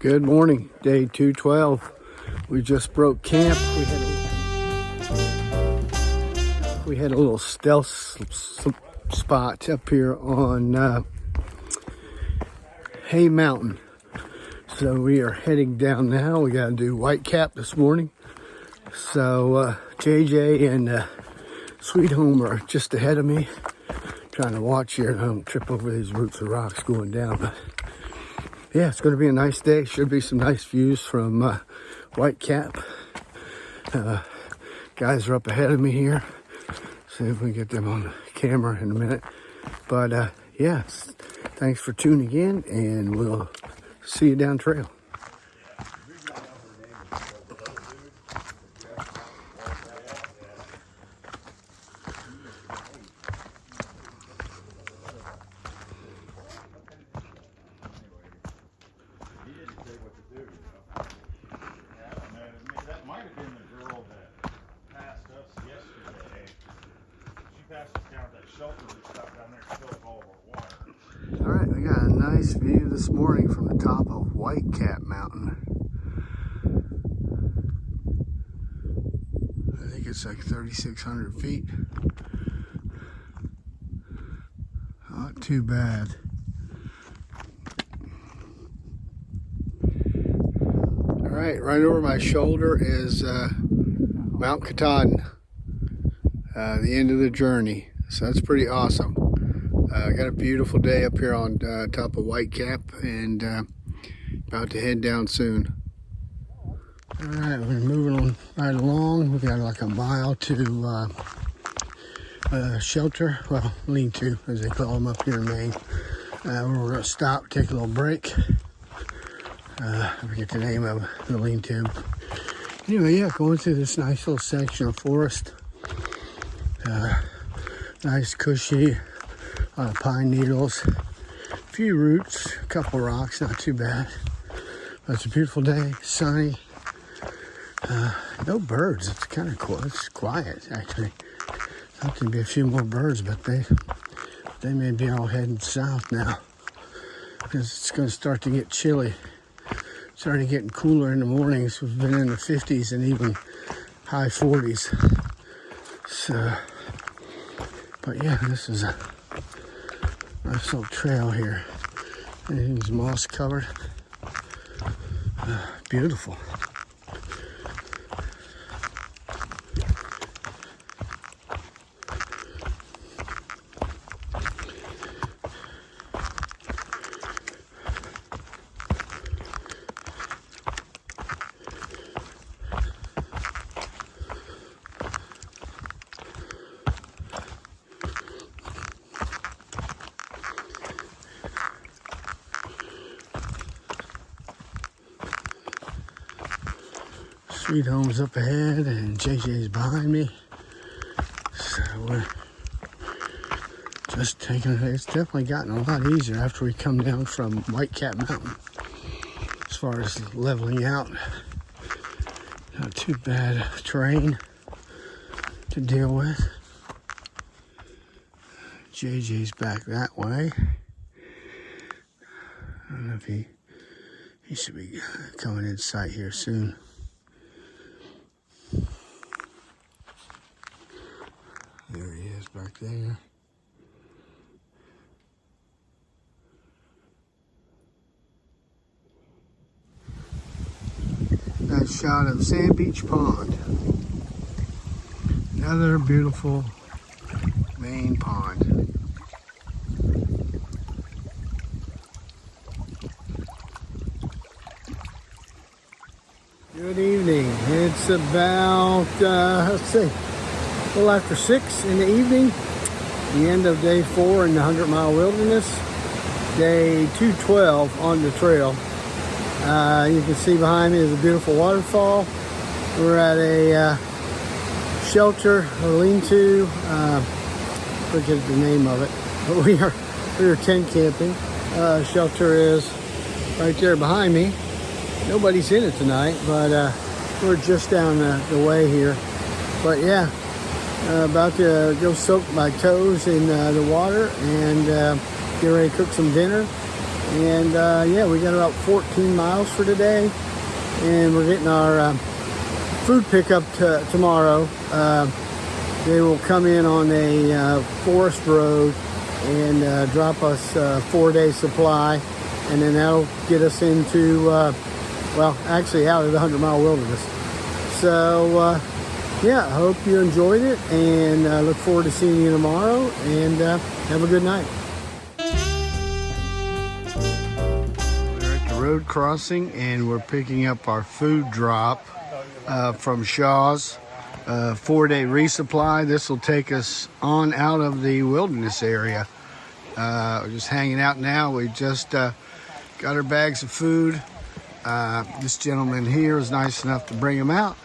Good morning, day 212. We just broke camp. We had a little stealth spot up here on Hay Mountain. So we are heading down now. We got to do Whitecap this morning. So JJ and Sweet Home are just ahead of me. Trying to watch here and I don't trip over these roots of rocks going down. But yeah, it's going to be a nice day. Should be some nice views from Whitecap. Guys are up ahead of me here. See if we can get them on camera in a minute. But yeah, thanks for tuning in, and we'll see you down trail. All right, we got a nice view this morning from the top of Whitecap Mountain. I think it's like 3,600 feet. Not too bad. All right over my shoulder is Mount Katahdin, the end of the journey. So that's pretty awesome. Got a beautiful day up here on top of Whitecap, and about to head down soon. All right, we're moving on right along. We got like a mile to shelter, well, lean-to as they call them up here in Maine. We're going to stop, take a little break. I forget the name of the lean-to. Anyway, yeah, going through this nice little section of forest. Nice, cushy. Pine needles, a few roots, a couple rocks, not too bad. But it's a beautiful day, sunny. No birds. It's kind of cool. It's quiet, actually. Thought there'd be a few more birds, but they may be all heading south now, because it's going to start to get chilly. Starting getting cooler in the mornings. We've been in the 50s and even high 40s. So, but yeah, this is a nice little trail here. Everything's moss covered. Beautiful. Sweet Home's up ahead and JJ's behind me. So we're just taking it. It's definitely gotten a lot easier after we come down from Whitecap Mountain. As far as leveling out, not too bad terrain to deal with. JJ's back that way. I don't know if he should be coming in sight here soon. There he is back there. Nice shot of Sand Beach Pond. Another beautiful Maine pond. Good evening. It's about, let's see, a little after 6 in the evening, the end of day 4 in the 100-mile wilderness, day 212 on the trail. You can see behind me is a beautiful waterfall. We're at a shelter, a lean-to, forget the name of it, but we are tent camping. Shelter is right there behind me. Nobody's in it tonight, but we're just down the way here. But yeah, about to go soak my toes in the water and get ready to cook some dinner And yeah, we got about 14 miles for today, and we're getting our food pickup tomorrow. They will come in on a forest road and drop us a 4-day supply, and then that'll get us into, well, actually out of the 100-mile wilderness. So yeah, I hope you enjoyed it, and look forward to seeing you tomorrow, and have a good night. We're at the road crossing, and we're picking up our food drop from Shaw's 4-day resupply. This will take us on out of the wilderness area. We're just hanging out now. We just got our bags of food. This gentleman here is nice enough to bring them out,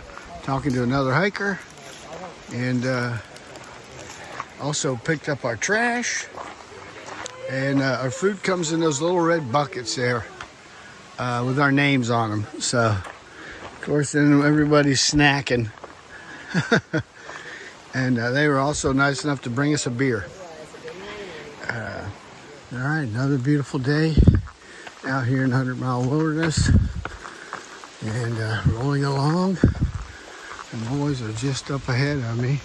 talking to another hiker, and also picked up our trash. And our food comes in those little red buckets there with our names on them. So, of course, then everybody's snacking. And they were also nice enough to bring us a beer. All right, another beautiful day out here in 100-mile wilderness, and rolling along. The boys are just up ahead of me.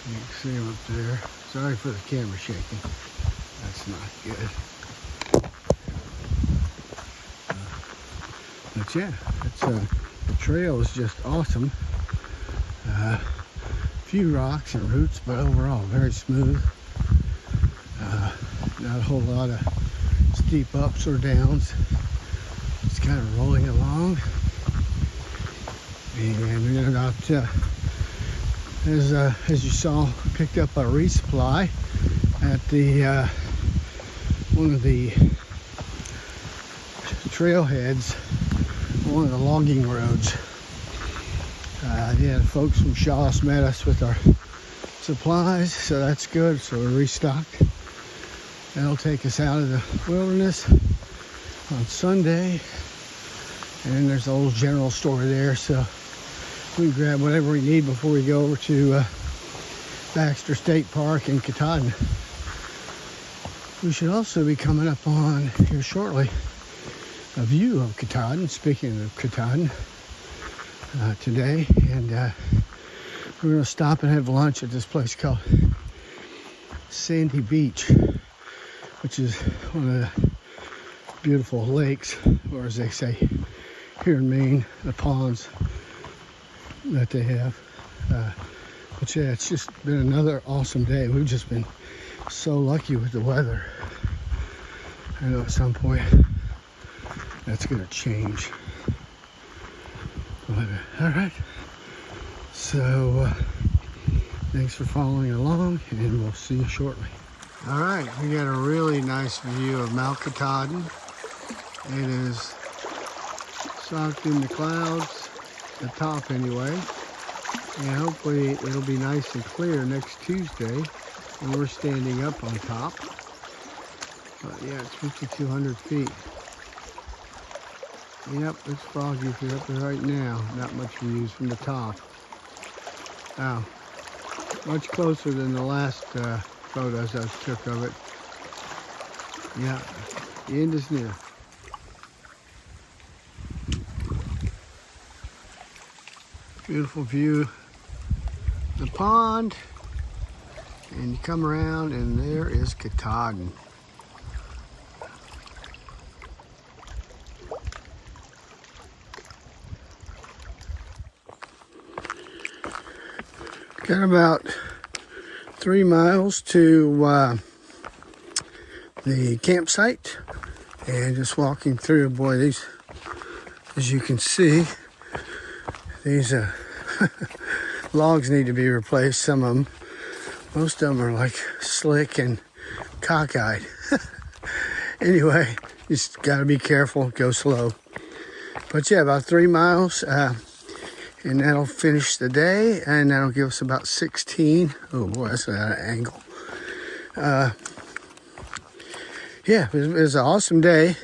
You can see them up there. Sorry for the camera shaking. That's not good. But yeah, the trail is just awesome. Few rocks and roots, but overall very smooth. Not a whole lot of steep ups or downs. It's kind of rolling along. And we got about, as you saw, we picked up our resupply at the one of the trailheads, one of the logging roads. Yeah, folks from Shaw's met us with our supplies, so that's good. So we're restocked. That'll take us out of the wilderness on Sunday. And there's a little general store there, so we can grab whatever we need before we go over to Baxter State Park in Katahdin. We should also be coming up on here shortly a view of Katahdin. Speaking of Katahdin, today, and we're going to stop and have lunch at this place called Sandy Beach, which is one of the beautiful lakes, or as they say here in Maine, the ponds that they have. But yeah, it's just been another awesome day. We've just been so lucky with the weather. I know at some point that's going to change. All right, so thanks for following along, and we'll see you shortly. All right, we got a really nice view of Mount Katahdin. It is socked in the clouds, the top anyway, and hopefully it'll be nice and clear next Tuesday when we're standing up on top. But yeah, it's 5,200 feet. Yep, it's foggy if you're up there right now. Not much views from the top. Wow, much closer than the last photos I took of it. Yeah, the end is near. Beautiful view of the pond. And you come around and there is Katahdin. Got about 3 miles to the campsite, and just walking through. Boy, these, as you can see, these logs need to be replaced. Some of them, most of them are like slick and cockeyed. Anyway, just got to be careful, go slow. But yeah, about 3 miles. And that'll finish the day, and that'll give us about 16. Oh boy, that's at an angle. Yeah, it was an awesome day,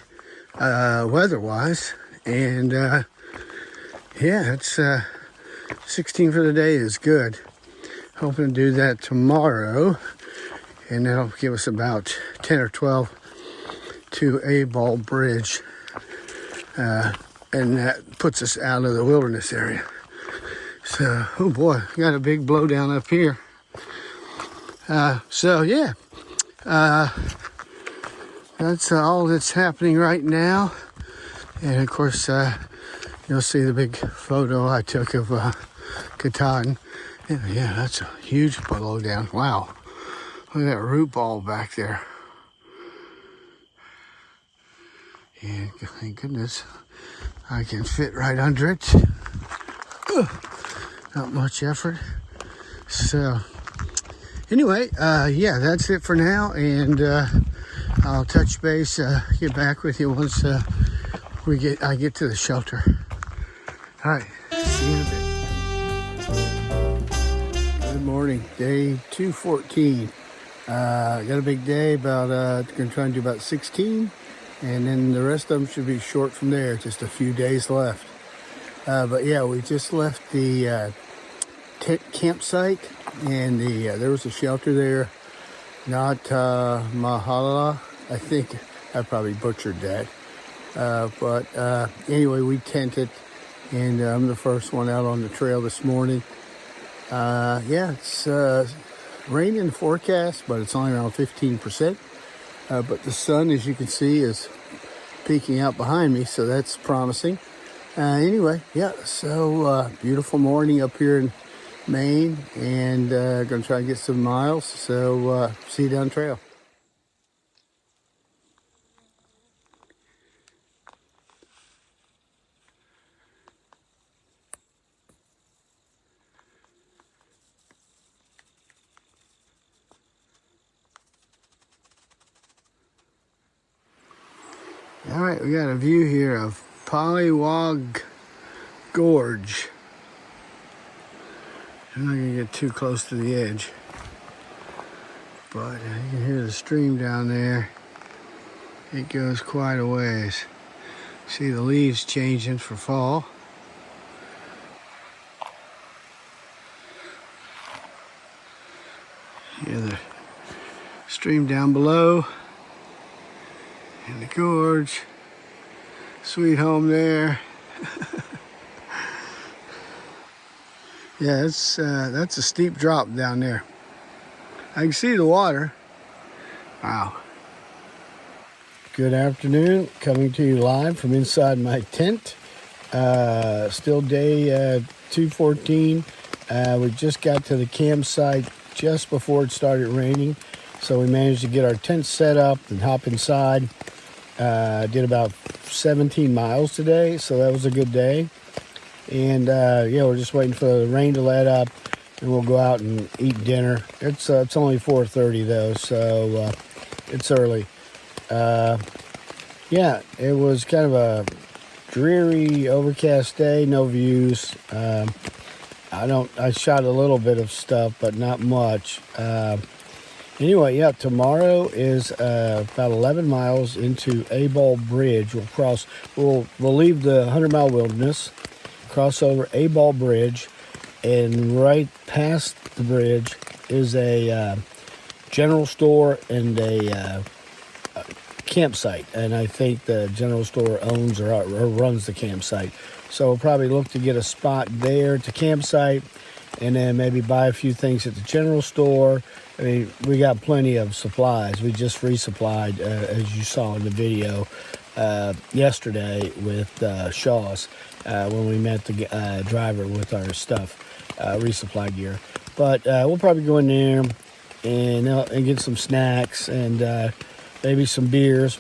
weather-wise. And yeah, it's 16 for the day is good. Hoping to do that tomorrow, and that'll give us about 10 or 12 to Abol Bridge, and that puts us out of the wilderness area. So, oh boy, got a big blowdown up here. So yeah, that's all that's happening right now. And of course, you'll see the big photo I took of Katahdin. Yeah, that's a huge blowdown. Wow, look at that root ball back there. And thank goodness I can fit right under it. Not much effort. So anyway, yeah, that's it for now, and I'll touch base, get back with you once I get to the shelter. All right, see you in a bit. Good morning, day 214. Got a big day, about gonna try and do about 16, and then the rest of them should be short from there. Just a few days left. But yeah, we just left the campsite, and there was a shelter there, Nahmakanta. I think I probably butchered that. But anyway, we tented, and I'm the first one out on the trail this morning. Yeah, it's raining forecast, but it's only around 15%. But the sun, as you can see, is peeking out behind me, so that's promising. Anyway, yeah, so beautiful morning up here in Maine, and gonna try and get some miles. So see you down trail. All right, we got a view here of Pollywog Gorge. I'm not gonna get too close to the edge, but you can hear the stream down there. It goes quite a ways. See the leaves changing for fall. Hear the stream down below, and the gorge. Sweet home there. Yeah, that's a steep drop down there. I can see the water. Wow. Good afternoon, coming to you live from inside my tent. Still day 214. We just got to the campsite just before it started raining, so we managed to get our tent set up and hop inside. Did about 17 miles today, so that was a good day. And yeah, we're just waiting for the rain to let up, and we'll go out and eat dinner. It's only 4:30 though, so it's early. Yeah, it was kind of a dreary, overcast day, no views. I shot a little bit of stuff, but not much. Anyway, yeah, tomorrow is about 11 miles into Abol Bridge. We'll leave the 100-mile wilderness, cross over Abol Bridge, and right past the bridge is a general store and a campsite. And I think the general store owns or runs the campsite. So we'll probably look to get a spot there to campsite, and then maybe buy a few things at the general store. I mean, we got plenty of supplies. We just resupplied, as you saw in the video yesterday with Shaw's when we met the driver with our stuff, resupply gear. But we'll probably go in there and get some snacks and maybe some beers.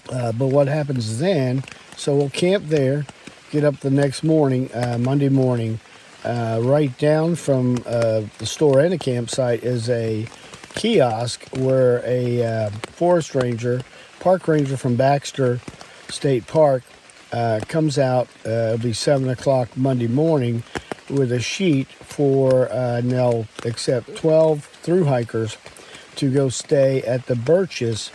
But what happens then, so we'll camp there, get up the next morning, Monday morning. Right down from the store and the campsite is a kiosk where a park ranger from Baxter State Park comes out. It'll be 7 o'clock Monday morning with a sheet for, and they'll accept 12 thru-hikers to go stay at the Birches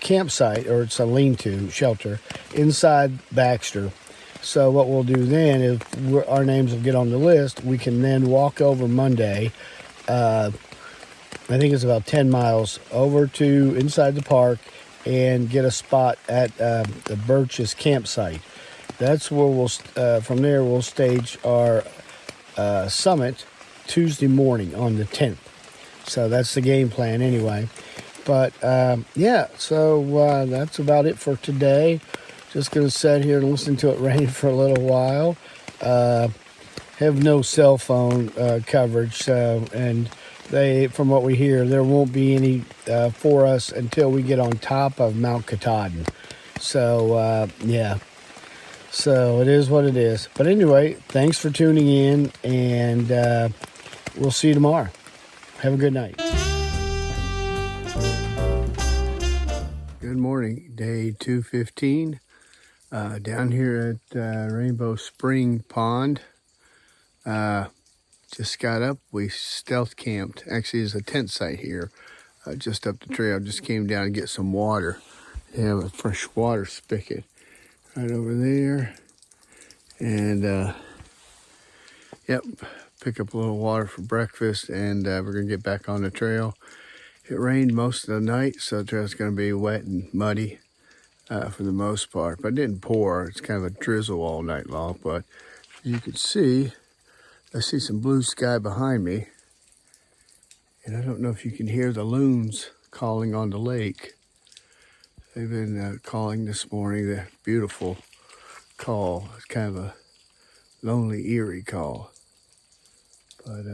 campsite, or it's a lean-to shelter, inside Baxter. So what we'll do then is our names will get on the list. We can then walk over Monday. I think it's about 10 miles over to inside the park and get a spot at the Birch's campsite. That's where we'll, from there, we'll stage our summit Tuesday morning on the 10th. So that's the game plan anyway. But yeah, so that's about it for today. Just going to sit here and listen to it rain for a little while. Have no cell phone coverage, so, and from what we hear, there won't be any for us until we get on top of Mount Katahdin. So yeah, so it is what it is. But anyway, thanks for tuning in, and we'll see you tomorrow. Have a good night. Good morning, day 215. Down here at Rainbow Spring Pond. Just got up. We stealth camped. Actually, there's a tent site here just up the trail. Just came down to get some water. They have a fresh water spigot right over there. And, yep, pick up a little water for breakfast, and we're going to get back on the trail. It rained most of the night, so the trail's going to be wet and muddy for the most part. But it didn't pour. It's kind of a drizzle all night long. But as you can see, I see some blue sky behind me. And I don't know if you can hear the loons calling on the lake. They've been calling this morning, the beautiful call. It's kind of a lonely, eerie call. But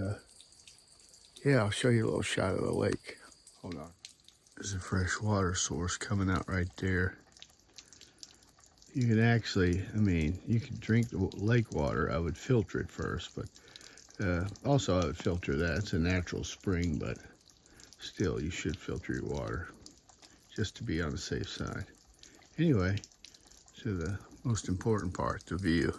yeah, I'll show you a little shot of the lake. Hold on. There's a fresh water source coming out right there. You can actually, I mean, you can drink the lake water. I would filter it first, but also I would filter that. It's a natural spring, but still you should filter your water just to be on the safe side. Anyway, to the most important part, the view.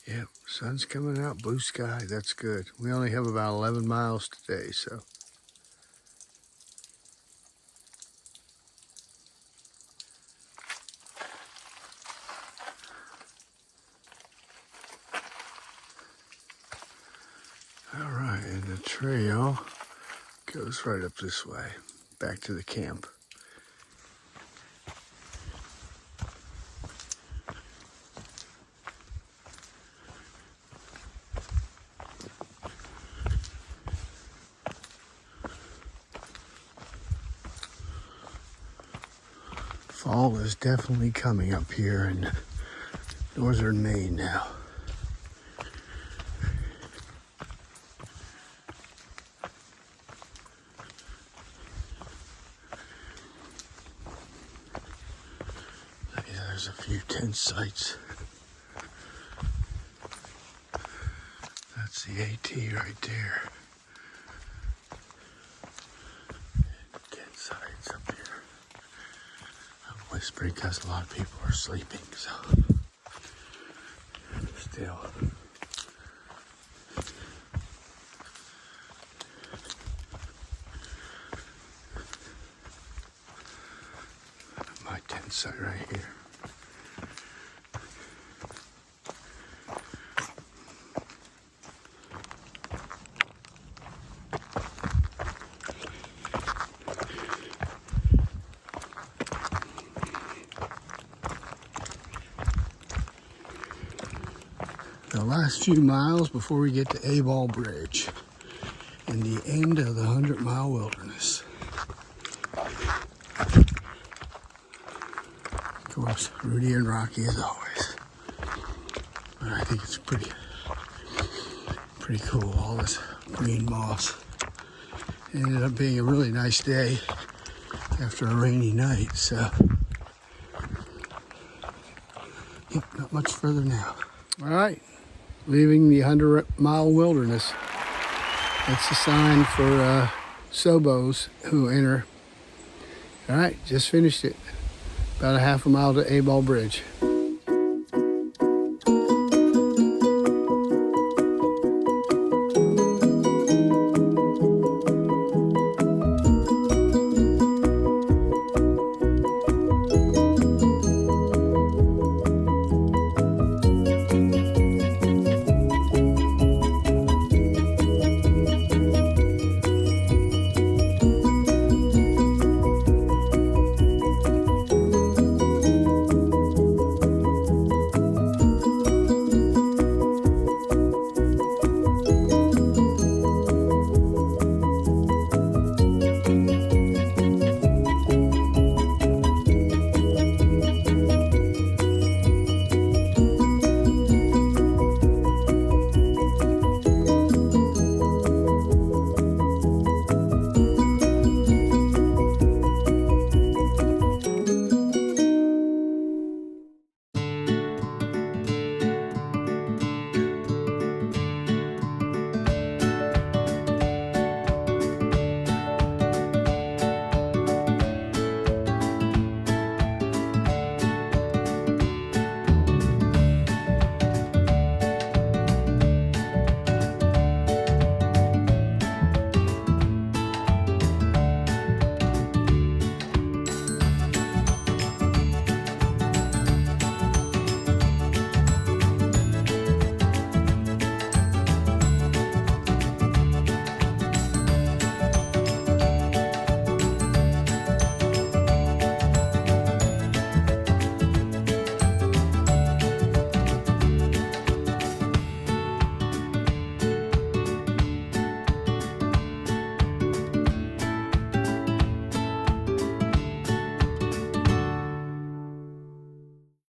Yep, sun's coming out, blue sky, that's good. We only have about 11 miles today, so. All right, and the trail goes right up this way, back to the camp. Fall is definitely coming up here in northern Maine now. Yeah, there's a few tent sites. That's the AT right there. Tent sites up here. Whispering because a lot of people are sleeping, so still. My tent site right here. The last few miles before we get to Abol Bridge and the end of the 100-mile wilderness. Of course, Rudy and Rocky as always. But I think it's pretty cool, all this green moss. It ended up being a really nice day after a rainy night, so yep, not much further now. All right. Leaving the 100-mile wilderness. That's a sign for Sobos who enter. All right, just finished it. About a half a mile to Abol Bridge.